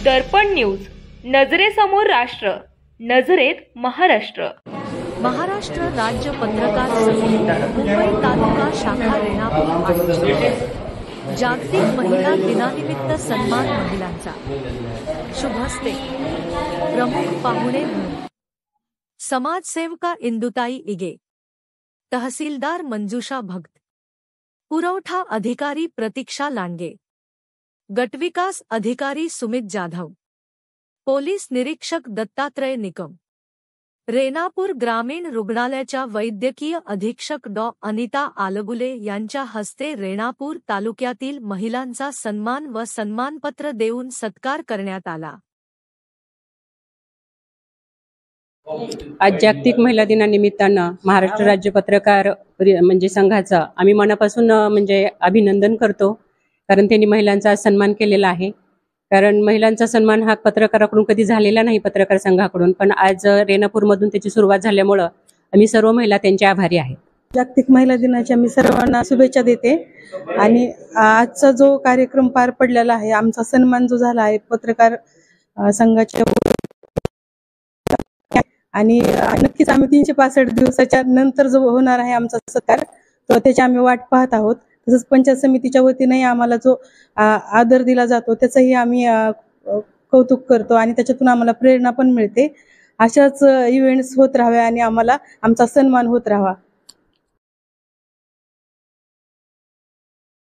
दर्पण news, नजरेसमोर राष्ट्र, नजरेत महाराष्ट्र. महाराष्ट्र राज्य पत्रकार समिती मुंबई तालुका शाखा रेणापूर आयोजित जागतिक महिला दिनानिमित्त सन्मान महिलांचा. शुभ हस्ते. प्रमुख पाहुणे म्हणून समाजसेवका इंदुताई इगे, तहसीलदार मंजुषा भक्त, पुरवठा अधिकारी प्रतीक्षा लांडगे, गटविकास अधिकारी सुमित जाधव, पोलीस निरीक्षक दत्तात्रय निकम, रेणापूर ग्रामीण रुग्णालयाच्या वैद्यकीय अधीक्षक डॉ. अनिता आलगुले यांच्या हस्ते रेणापूर तालुक्यातील महिलांचा सन्मान व सन्मानपत्र देऊन सत्कार करण्यात आला. आज जागतिक महिला दिनानिमित्तानं महाराष्ट्र राज्य पत्रकार संघाचं आम्ही मनापासून अभिनंदन करतो, कारण त्यांनी महिलांचा सन्मान केलेला आहे. कारण महिलांचा सन्मान हा पत्रकाराकडून कधी झालेला नाही, पत्रकार संघाकडून, पण आज रेणापूरमधून त्याची सुरुवात झाल्यामुळं आम्ही सर्व महिला त्यांच्या आभारी आहेत. जागतिक महिला दिनाच्या मी सर्वांना शुभेच्छा देते. आणि आजचा जो कार्यक्रम पार पडलेला आहे, आमचा सन्मान जो झाला आहे पत्रकार संघाच्या, आणि नक्कीच आम्ही 365 दिवसाच्या नंतर जो होणार आहे आमचा सत्कार, तर त्याची आम्ही वाट पाहत आहोत. तसंच पंचायत समितीच्या वतीने आम्हाला जो आदर दिला जातो त्याचंही आम्ही कौतुक करतो आणि त्याच्यातून आम्हाला प्रेरणा पण मिळते. अशाच इव्हेंट्स होत राहावे आणि आम्हाला आमचा सन्मान होत राहावा.